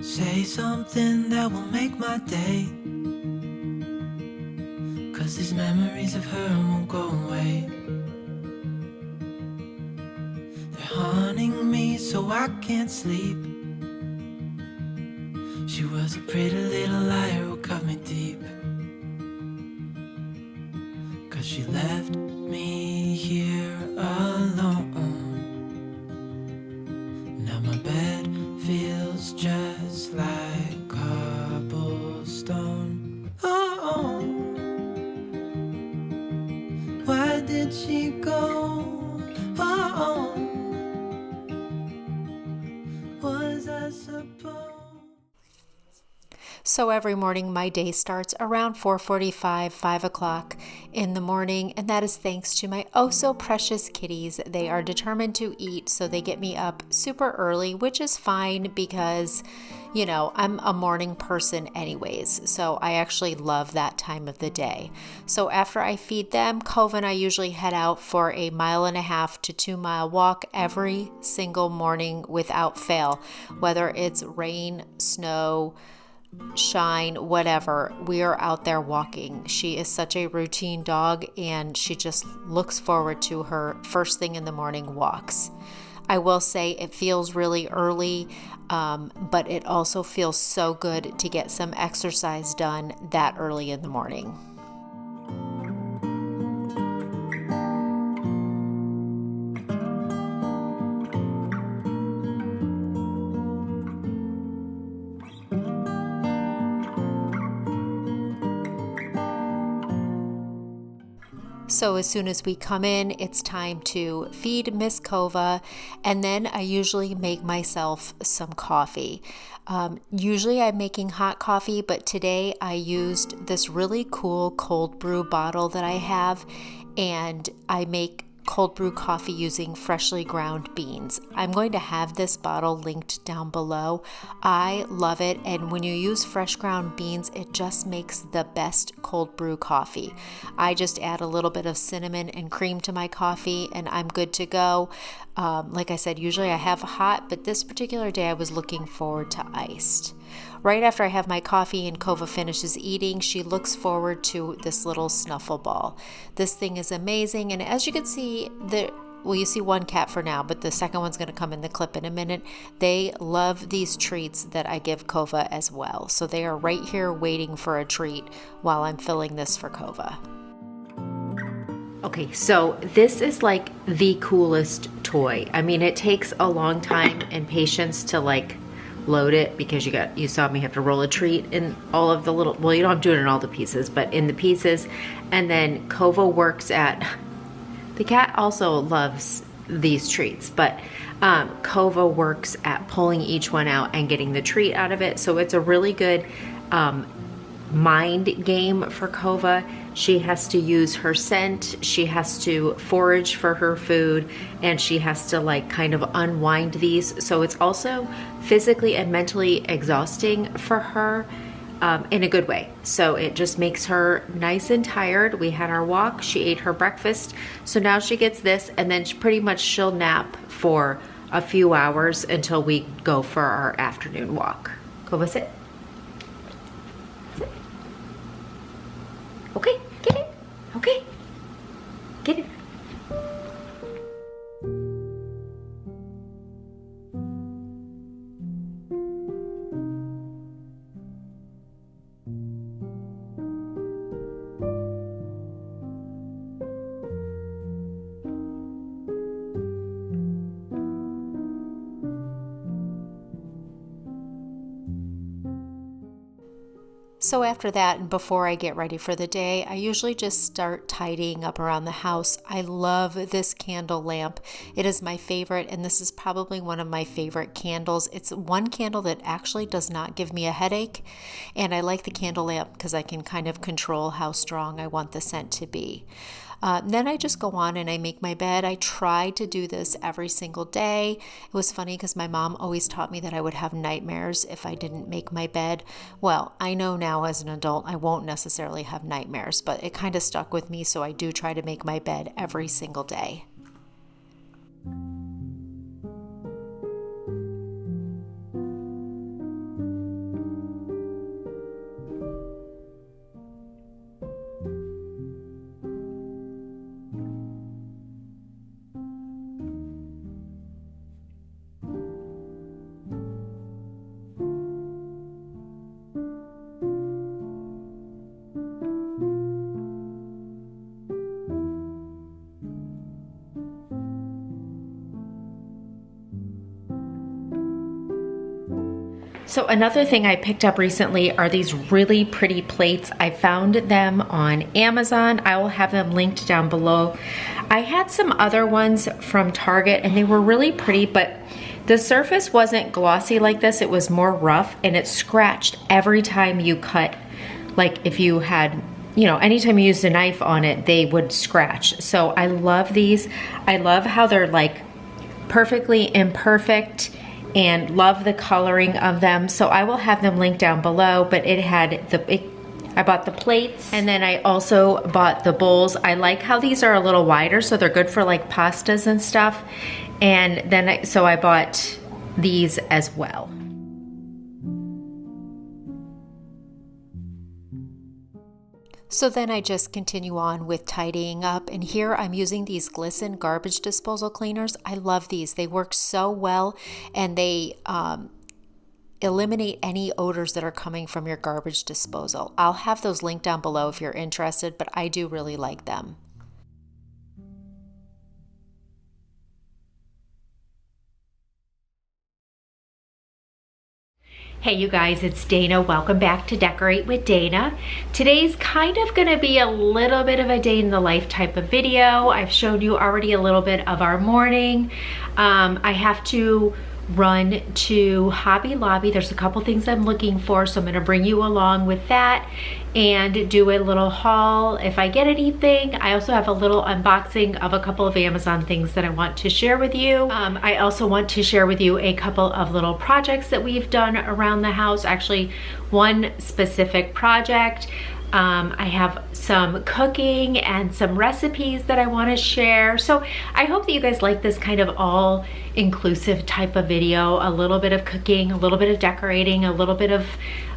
Say something that will make my day, 'cause these memories of her won't go away. They're haunting me so I can't sleep. She was a pretty little liar who cut me deep, 'cause she left me here alone. Now my bed feels just like cobblestone. Oh, why did she go? Oh, was I supposed? So every morning my day starts around 4:45, 5 o'clock in the morning, and that is thanks to my oh so precious kitties. They are determined to eat, so they get me up super early, which is fine because, I'm a morning person anyways, so I actually love that time of the day. So after I feed them, Cova and I usually head out for a 1.5 to 2 mile walk every single morning without fail, whether it's rain, snow, shine, whatever, we are out there walking. She is such a routine dog, and she just looks forward to her first thing in the morning walks. I will say it feels really early, but it also feels so good to get some exercise done that early in the morning. So as soon as we come in, it's time to feed Miss Cova, and then I usually make myself some coffee. Usually I'm making hot coffee, but today I used this really cool cold brew bottle that I have, and I make cold brew coffee using freshly ground beans. I'm going to have this bottle linked down below. I love it, and when you use fresh ground beans, it just makes the best cold brew coffee. I just add a little bit of cinnamon and cream to my coffee, and I'm good to go. Like I said, usually I have hot, but this particular day I was looking forward to iced. Right after I have my coffee and Cova finishes eating, she looks forward to this little Snuffle ball. This thing is amazing, and as you can see, you see one cat for now, but the second one's going to come in the clip in a minute. They love these treats that I give Cova as well, so they are right here waiting for a treat while I'm filling this for Cova. Okay, so this is like the coolest toy. I mean, it takes a long time and patience to load it, because you saw me have to roll a treat in all of the little, well, you don't have to do it in all the pieces, but in the pieces. And then Cova works at, the cat also loves these treats, but Cova works at pulling each one out and getting the treat out of it. So it's a really good mind game for Cova. She has to use her scent, she has to forage for her food, and she has to kind of unwind these. So it's also physically and mentally exhausting for her, in a good way. So it just makes her nice and tired. We had our walk, she ate her breakfast, so now she gets this, and then pretty much she'll nap for a few hours until we go for our afternoon walk. Cova, sit. Okay, get it. Okay, get it. So after that, and before I get ready for the day, I usually just start tidying up around the house. I love this candle lamp. It is my favorite, and this is probably one of my favorite candles. It's one candle that actually does not give me a headache, and I like the candle lamp because I can kind of control how strong I want the scent to be. Then I just go on and I make my bed. I try to do this every single day. It was funny because my mom always taught me that I would have nightmares if I didn't make my bed. Well, I know now as an adult I won't necessarily have nightmares, but it kind of stuck with me, so I do try to make my bed every single day. So another thing I picked up recently are these really pretty plates. I found them on Amazon. I will have them linked down below. I had some other ones from Target and they were really pretty, but the surface wasn't glossy like this. It was more rough and it scratched every time you cut. Like if you had, you know, anytime you used a knife on it, they would scratch. So I love these. I love how they're like perfectly imperfect and love the coloring of them. So I will have them linked down below, but it had I bought the plates and then I also bought the bowls. I like how these are a little wider, so they're good for like pastas and stuff. And then so I bought these as well. So then I just continue on with tidying up, and here I'm using these Glisten garbage disposal cleaners. I love these. They work so well and they eliminate any odors that are coming from your garbage disposal. I'll have those linked down below if you're interested, but I do really like them. Hey you guys, it's Dana. Welcome back to Decorate with Dana. Today's kind of gonna be a little bit of a day in the life type of video. I've shown you already a little bit of our morning. I have to run to Hobby Lobby. There's a couple things I'm looking for, so I'm gonna bring you along with that and do a little haul if I get anything. I also have a little unboxing of a couple of Amazon things that I want to share with you. I also want to share with you a couple of little projects that we've done around the house. Actually, one specific project. I have some cooking and some recipes that I want to share. So I hope that you guys like this kind of all inclusive type of video. A little bit of cooking, a little bit of decorating, a little bit of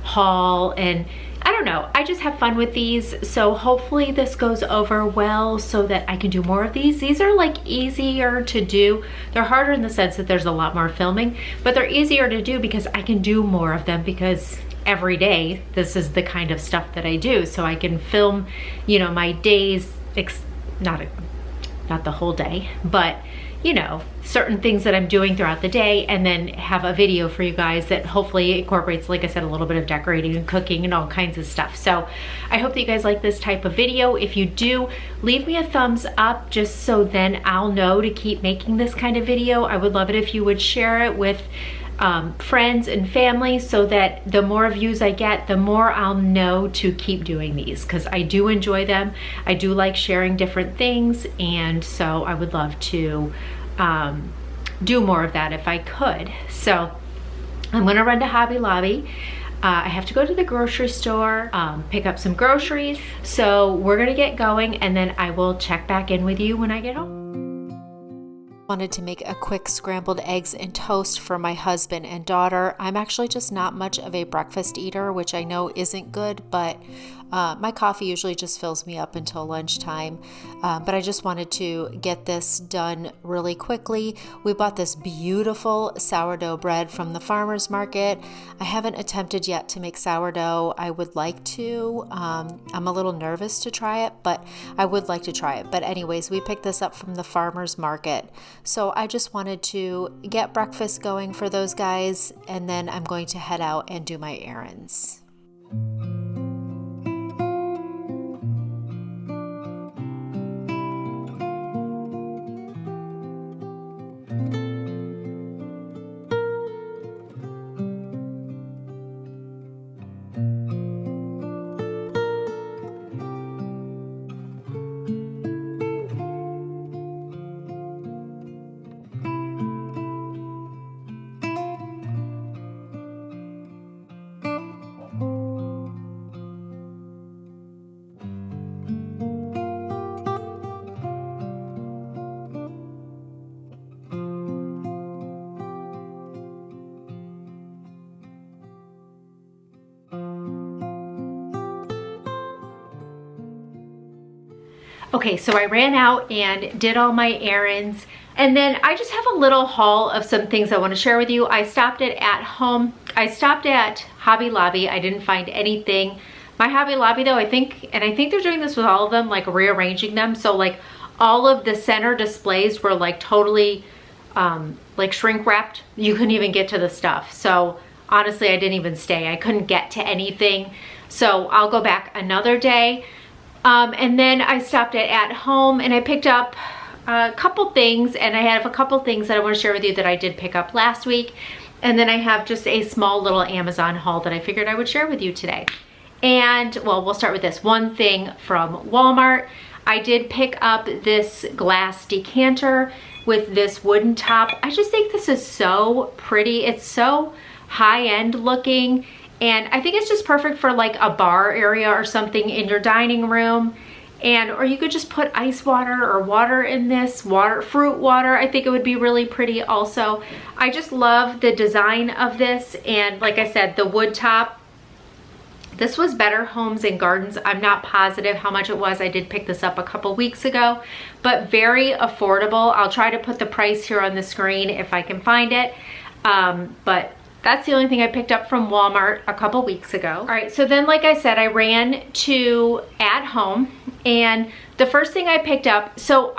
haul, and I don't know, I just have fun with these. So hopefully this goes over well so that I can do more of these. These are like easier to do. They're harder in the sense that there's a lot more filming, but they're easier to do because I can do more of them because every day this is the kind of stuff that I do. So I can film, you know, my days, not the whole day, but you know, certain things that I'm doing throughout the day, and then have a video for you guys that hopefully incorporates, like I said, a little bit of decorating and cooking and all kinds of stuff. So I hope that you guys like this type of video. If you do, leave me a thumbs up just so then I'll know to keep making this kind of video. I would love it if you would share it with friends and family, so that the more views I get, the more I'll know to keep doing these, because I do enjoy them. I do like sharing different things, and so I would love to do more of that if I could. So I'm gonna run to Hobby Lobby. I have to go to the grocery store, pick up some groceries. So we're gonna get going, and then I will check back in with you when I get home. Wanted to make a quick scrambled eggs and toast for my husband and daughter. I'm actually just not much of a breakfast eater, which I know isn't good, but my coffee usually just fills me up until lunchtime. But I just wanted to get this done really quickly. We bought this beautiful sourdough bread from the farmer's market. I haven't attempted yet to make sourdough. I would like to. I'm a little nervous to try it, but I would like to try it. But anyways, we picked this up from the farmer's market. So I just wanted to get breakfast going for those guys, and then I'm going to head out and do my errands. Okay, so I ran out and did all my errands, and then I just have a little haul of some things I want to share with you. I stopped at Hobby Lobby. I didn't find anything. My Hobby Lobby though, I think they're doing this with all of them, like rearranging them. So like all of the center displays were like totally like shrink wrapped. You couldn't even get to the stuff. So honestly, I didn't even stay. I couldn't get to anything. So I'll go back another day. And then I stopped at home and I picked up a couple things, and I have a couple things that I want to share with you that I did pick up last week. And then I have just a small little Amazon haul that I figured I would share with you today. And well, we'll start with this one thing from Walmart. I did pick up this glass decanter with this wooden top. I just think this is so pretty. It's so high-end looking, and I think it's just perfect for like a bar area or something in your dining room. And or you could just put ice water or water in this, fruit water. I think it would be really pretty also. I just love the design of this, and like I said, the wood top. This was Better Homes and Gardens. I'm not positive how much it was. I did pick this up a couple weeks ago, but very affordable. I'll try to put the price here on the screen if I can find it. But that's the only thing I picked up from Walmart a couple weeks ago. All right, so then like I said, I ran to At Home, and the first thing I picked up, so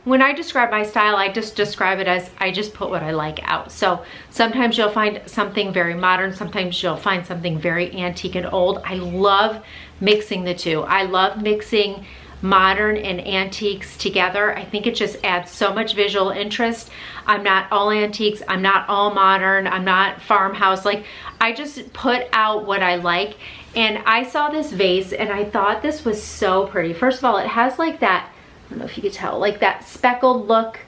when I describe my style, I just describe it as I just put what I like out. So sometimes you'll find something very modern, sometimes you'll find something very antique and old. I love mixing the two. I love mixing modern and antiques together. I think it just adds so much visual interest. I'm not all antiques, I'm not all modern, I'm not farmhouse. Like, I just put out what I like. And I saw this vase and I thought this was so pretty. First of all, it has like that, I don't know if you could tell, like that speckled look.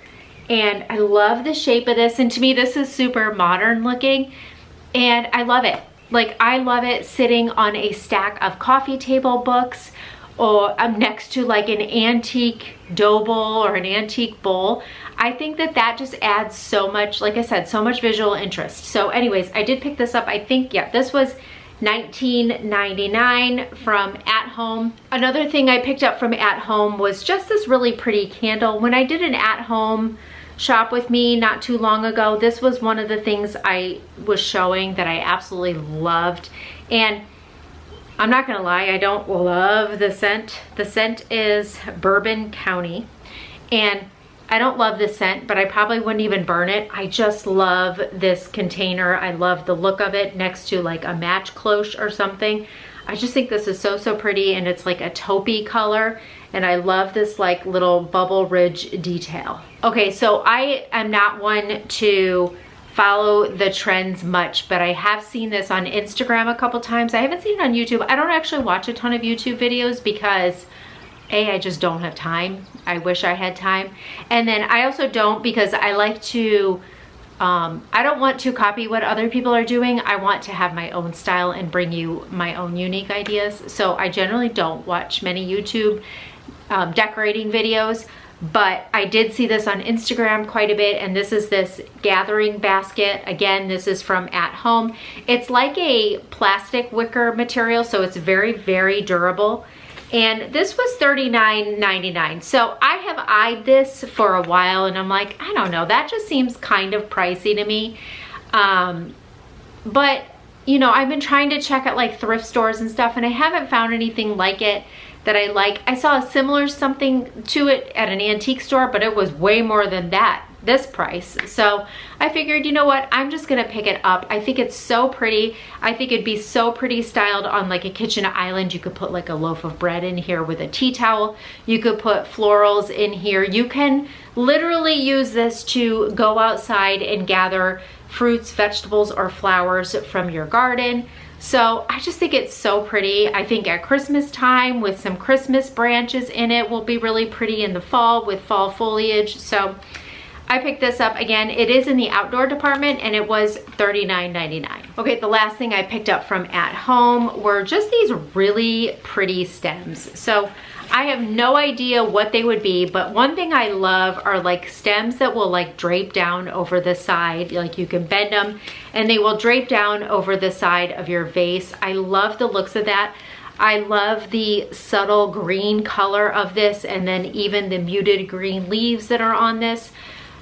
And I love the shape of this. And to me, this is super modern looking. And I love it. Like, I love it sitting on a stack of coffee table books, or I'm next to like an antique dough bowl or an antique bowl. I think that that just adds so much, like I said, so much visual interest. So anyways, I did pick this up. I think, yeah, this was $19.99 from At Home. Another thing I picked up from At Home was just this really pretty candle. When I did an At Home shop with me not too long ago, this was one of the things I was showing that I absolutely loved. And I'm not gonna lie, I don't love the scent. The scent is Bourbon County, and I don't love this scent, but I probably wouldn't even burn it. I just love this container. I love the look of it next to like a match cloche or something. I just think this is so, so pretty, and it's like a taupey color, and I love this like little bubble ridge detail. Okay, so I am not one to follow the trends much, but I have seen this on Instagram a couple times. I haven't seen it on YouTube. I don't actually watch a ton of YouTube videos because I just don't have time. I wish I had time. And then I also don't, because I like to, I don't want to copy what other people are doing. I want to have my own style and bring you my own unique ideas. So I generally don't watch many YouTube decorating videos. But I did see this on Instagram quite a bit, and this is this gathering basket. Again, this is from At Home. It's like a plastic wicker material, so it's very, very durable. And this was $39.99. So I have eyed this for a while, and I'm like, I don't know, that just seems kind of pricey to me. But, you know, I've been trying to check at like thrift stores and stuff, and I haven't found anything like it that I like. I saw a similar something to it at an antique store, but it was way more than that, this price. So I figured, you know what, I'm just gonna pick it up. I think it's so pretty. I think it'd be so pretty styled on like a kitchen island. You could put like a loaf of bread in here with a tea towel. You could put florals in here. You can literally use this to go outside and gather fruits, vegetables, or flowers from your garden. So I just think it's so pretty. I think at Christmas time with some Christmas branches in it will be really pretty in the fall with fall foliage. So I picked this up. Again, it is in the outdoor department, and it was $39.99. Okay, the last thing I picked up from At Home were just these really pretty stems. So I have no idea what they would be, but one thing I love are like stems that will like drape down over the side. Like you can bend them and they will drape down over the side of your vase. I love the looks of that. I love the subtle green color of this, and then even the muted green leaves that are on this.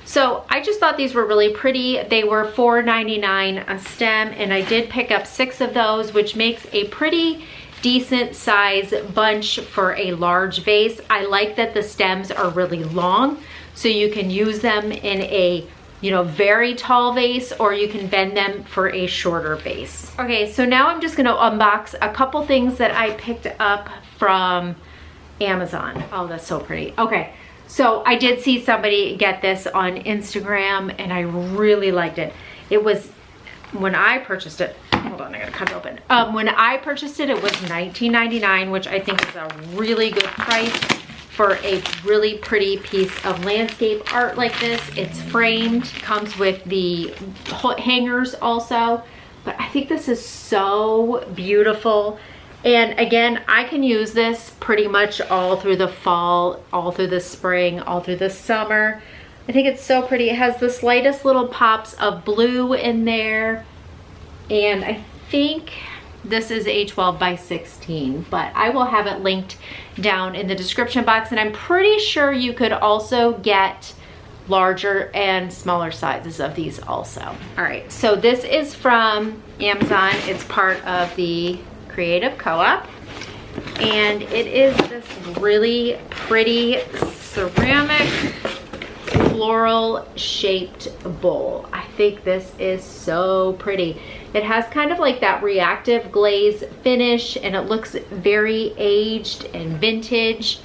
So I just thought these were really pretty. They were $4.99 a stem, and I did pick up 6 of those, which makes a pretty decent size bunch for a large vase. I like that the stems are really long, so you can use them in a you know, very tall vase, or you can bend them for a shorter vase. Okay, so now I'm just gonna unbox a couple things that I picked up from Amazon. Oh, that's so pretty. Okay, so I did see somebody get this on Instagram and I really liked it. It was, when I purchased it, hold on, I gotta cut it open. When I purchased it, it was $19.99, which I think is a really good price for a really pretty piece of landscape art like this. It's framed, comes with the hangers also, but I think this is so beautiful. And again, I can use this pretty much all through the fall, all through the spring, all through the summer. I think it's so pretty. It has the slightest little pops of blue in there. And I think this is a 12 by 16, but I will have it linked down in the description box. And I'm pretty sure you could also get larger and smaller sizes of these also. All right, so this is from Amazon. It's part of the Creative Co-op. And it is this really pretty ceramic floral shaped bowl. I think this is so pretty. It has kind of like that reactive glaze finish and it looks very aged and vintage.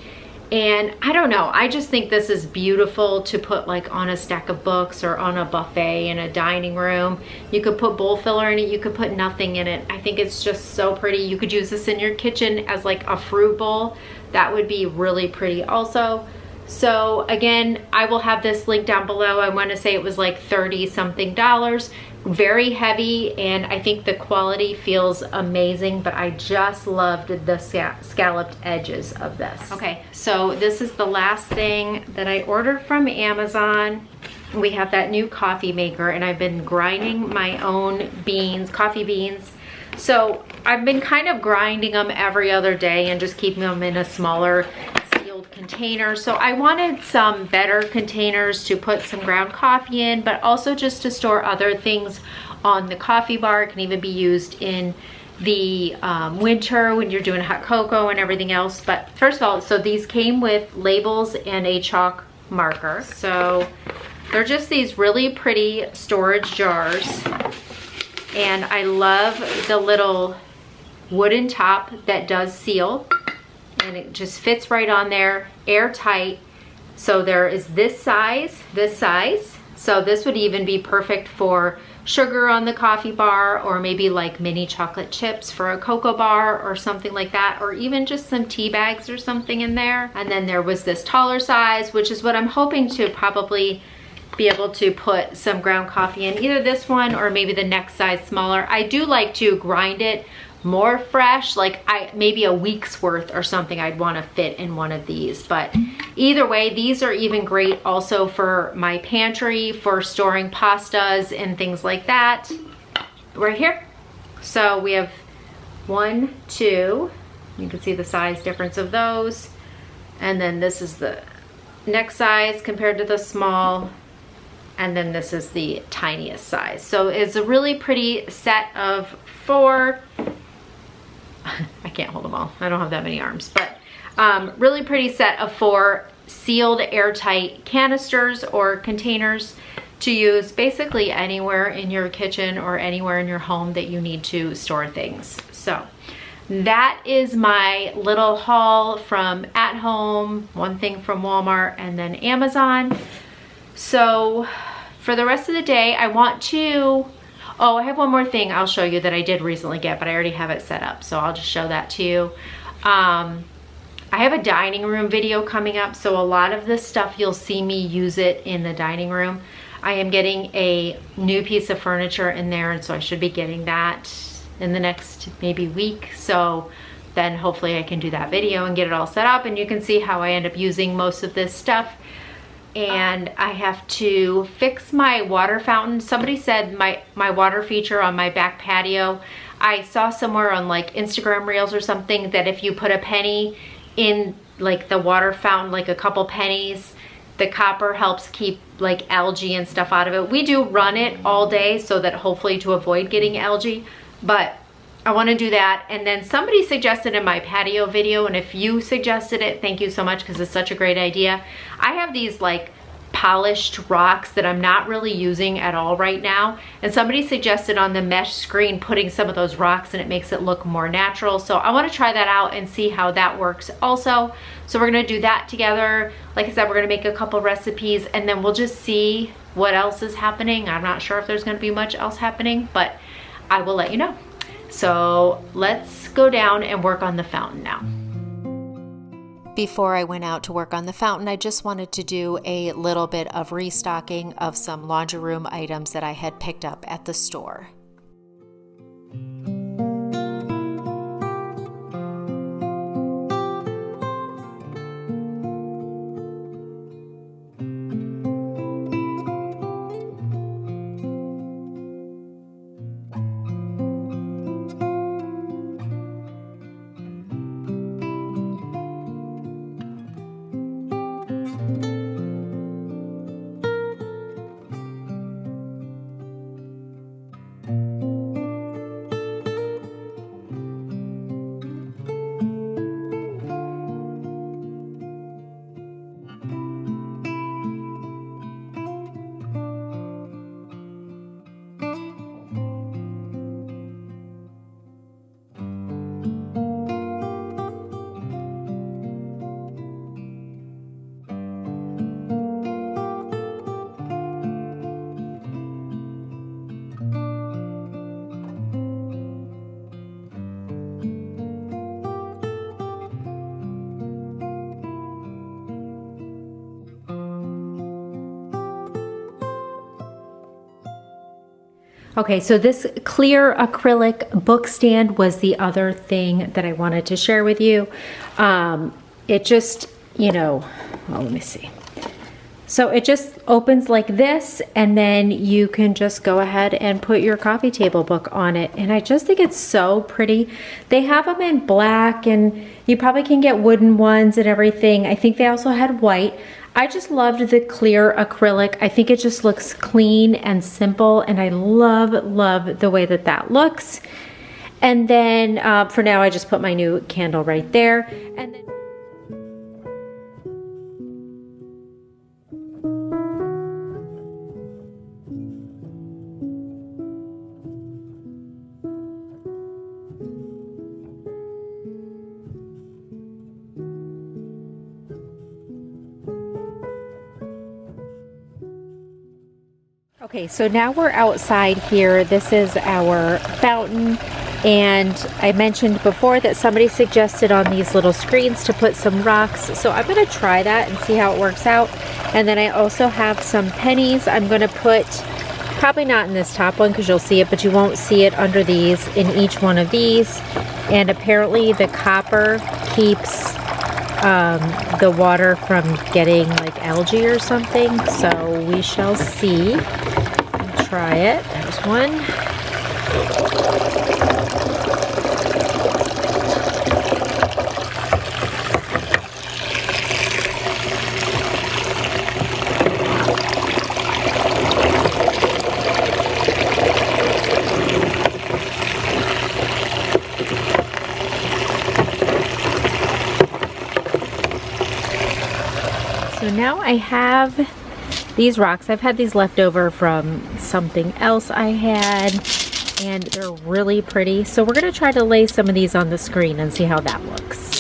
And I don't know, I just think this is beautiful to put like on a stack of books or on a buffet in a dining room. You could put bowl filler in it, you could put nothing in it. I think it's just so pretty. You could use this in your kitchen as like a fruit bowl. That would be really pretty also. So again, I will have this link down below. I want to say it was like 30 something dollars. Very heavy, and I think the quality feels amazing, but I just loved the scalloped edges of this. Okay, so this is the last thing that I ordered from Amazon. We have that new coffee maker, and I've been grinding my own beans, coffee beans. So I've been kind of grinding them every other day and just keeping them in a smaller container. So I wanted some better containers to put some ground coffee in, but also just to store other things on the coffee bar. It can even be used in the winter when you're doing hot cocoa and everything else. But first of all, so these came with labels and a chalk marker. So they're just these really pretty storage jars. And I love the little wooden top that does seal. And it just fits right on there, airtight. So there is this size. So this would even be perfect for sugar on the coffee bar, or maybe like mini chocolate chips for a cocoa bar or something like that, or even just some tea bags or something in there. And then there was this taller size, which is what I'm hoping to probably be able to put some ground coffee in, either this one or maybe the next size smaller. I do like to grind it more fresh, like maybe a week's worth or something I'd want to fit in one of these. But either way, these are even great also for my pantry, for storing pastas and things like that. Right here. So we have 1, 2, you can see the size difference of those. And then this is the next size compared to the small. And then this is the tiniest size. So it's a really pretty set of 4. I can't hold them all. I don't have that many arms, but really pretty set of 4 sealed airtight canisters or containers to use basically anywhere in your kitchen or anywhere in your home that you need to store things. So that is my little haul from At Home, one thing from Walmart, and then Amazon. So for the rest of the day, I want to, oh, I have one more thing I'll show you that I did recently get, but I already have it set up, so I'll just show that to you. I have a dining room video coming up, so a lot of this stuff you'll see me use it in the dining room. I am getting a new piece of furniture in there, and so I should be getting that in the next maybe week. So then hopefully I can do that video and get it all set up, and you can see how I end up using most of this stuff. And I have to fix my water fountain. Somebody said my water feature on my back patio, I saw somewhere on like Instagram Reels or something that if you put a penny in like the water fountain, like a couple pennies, the copper helps keep like algae and stuff out of it. We do run it all day so that hopefully to avoid getting algae, but I want to do that. And then somebody suggested in my patio video, and if you suggested it, thank you so much because it's such a great idea. I have these like polished rocks that I'm not really using at all right now. And somebody suggested on the mesh screen putting some of those rocks, and it makes it look more natural. So I want to try that out and see how that works also. So we're going to do that together. Like I said, we're going to make a couple recipes, and then we'll just see what else is happening. I'm not sure if there's going to be much else happening, but I will let you know. So let's go down and work on the fountain now. Before I went out to work on the fountain, I just wanted to do a little bit of restocking of some laundry room items that I had picked up at the store. Okay, so this clear acrylic book stand was the other thing that I wanted to share with you. It just, well, let me see. So it just opens like this, and then you can just go ahead and put your coffee table book on it. And I just think it's so pretty. They have them in black, and you probably can get wooden ones and everything. I think they also had white. I just loved the clear acrylic. I think it just looks clean and simple, and I love the way that that looks. And then for now, I just put my new candle right there. And then okay, so now we're outside here. This is our fountain, and I mentioned before that somebody suggested on these little screens to put some rocks, so I'm going to try that and see how it works out. And then I also have some pennies. I'm going to put, probably not in this top one because you'll see it, but you won't see it under these, in each one of these. And apparently the copper keeps the water from getting like algae or something, so we shall see. Try it. There's one. So now I have these rocks. I've had these left over from something else I had, and they're really pretty. So we're going to try to lay some of these on the screen and see how that looks.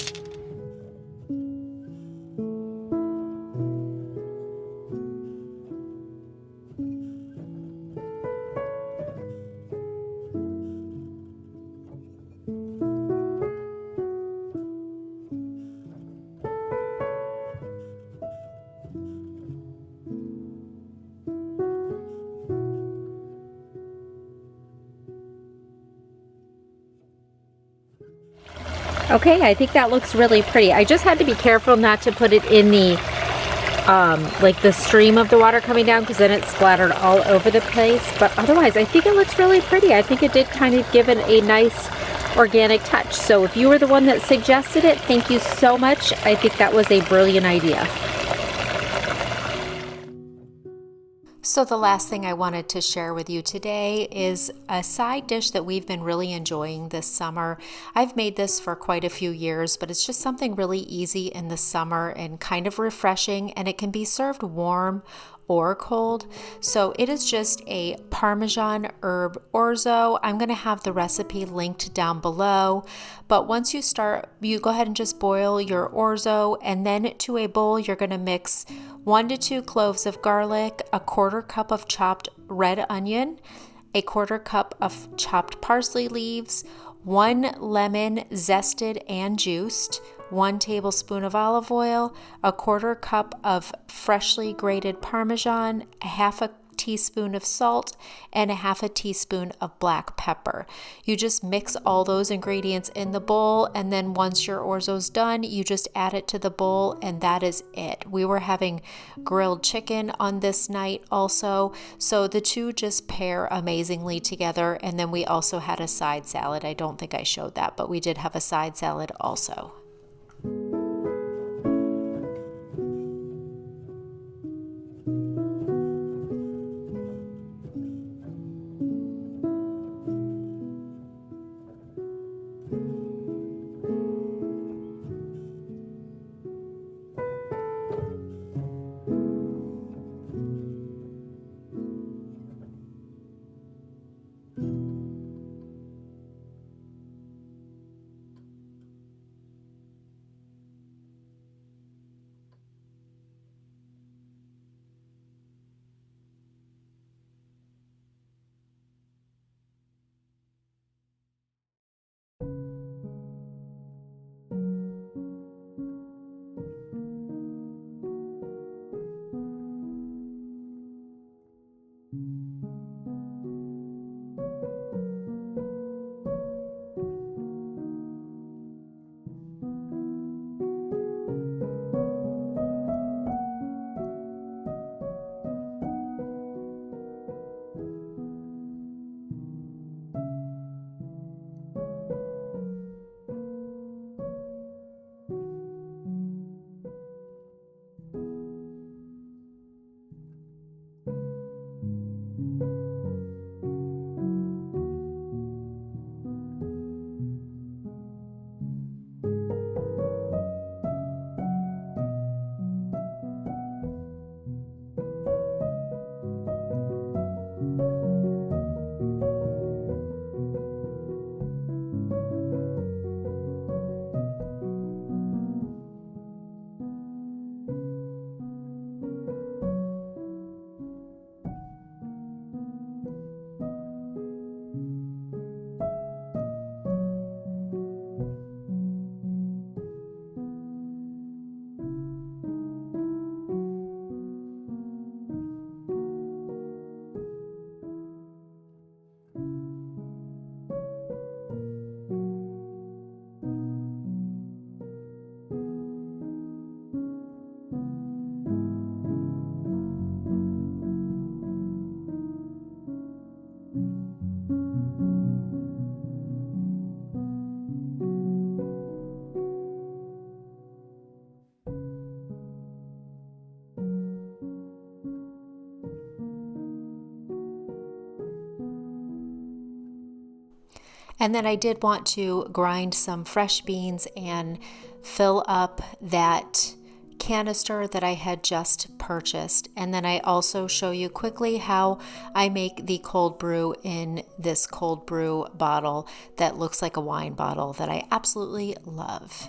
Okay, I think that looks really pretty. I just had to be careful not to put it in the like the stream of the water coming down, because then it splattered all over the place. But otherwise, I think it looks really pretty. I think it did kind of give it a nice organic touch. So if you were the one that suggested it, thank you so much. I think that was a brilliant idea. So the last thing I wanted to share with you today is a side dish that we've been really enjoying this summer. I've made this for quite a few years, but it's just something really easy in the summer and kind of refreshing, and it can be served warm or cold. So it is just a Parmesan herb orzo. I'm going to have the recipe linked down below, but once you start, you go ahead and just boil your orzo, and then to a bowl you're going to mix 1 to 2 cloves of garlic, a quarter cup of chopped red onion, a quarter cup of chopped parsley leaves, 1 lemon zested and juiced, 1 tablespoon of olive oil, a quarter cup of freshly grated Parmesan, a half a teaspoon of salt, and a half a teaspoon of black pepper. You just mix all those ingredients in the bowl, and then once your orzo's done, you just add it to the bowl, and that is it. We were having grilled chicken on this night also, so the two just pair amazingly together. And then we also had a side salad. I don't think I showed that, but we did have a side salad also. And then I did want to grind some fresh beans and fill up that canister that I had just purchased. And then I also show you quickly how I make the cold brew in this cold brew bottle that looks like a wine bottle that I absolutely love.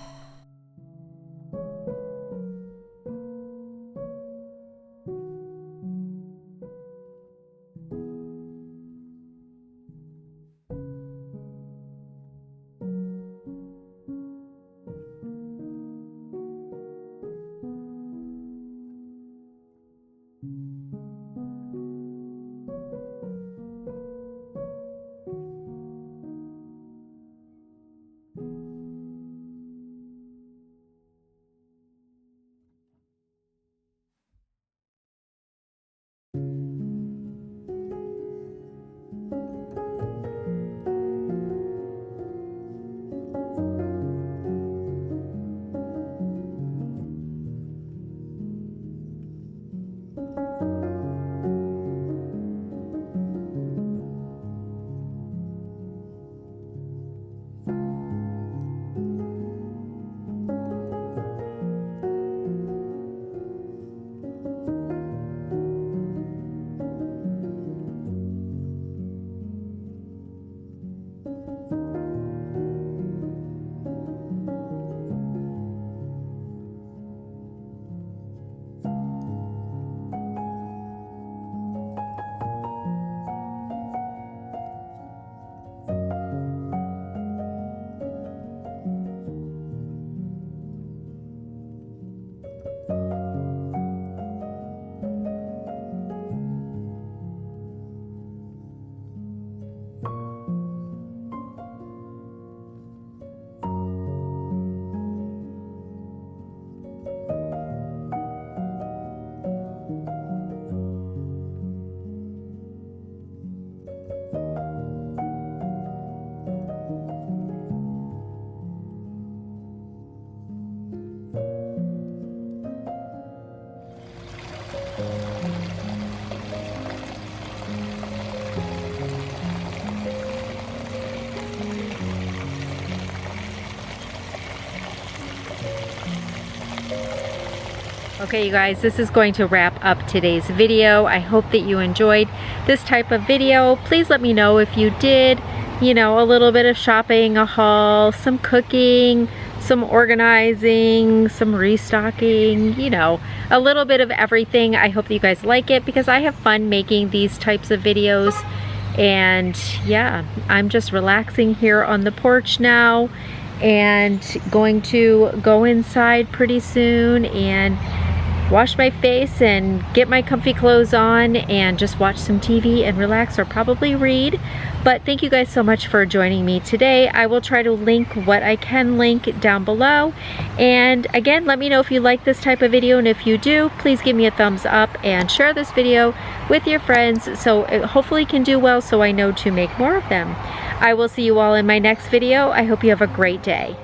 Okay, you guys, this is going to wrap up today's video. I hope that you enjoyed this type of video. Please let me know if you did. You know, a little bit of shopping, a haul, some cooking, some organizing, some restocking, you know, a little bit of everything. I hope that you guys like it because I have fun making these types of videos. And yeah, I'm just relaxing here on the porch now and going to go inside pretty soon and wash my face and get my comfy clothes on and just watch some TV and relax, or probably read. But thank you guys so much for joining me today. I will try to link what I can link down below. And again, let me know if you like this type of video, and if you do, please give me a thumbs up and share this video with your friends so it hopefully can do well, so I know to make more of them. I will see you all in my next video. I hope you have a great day.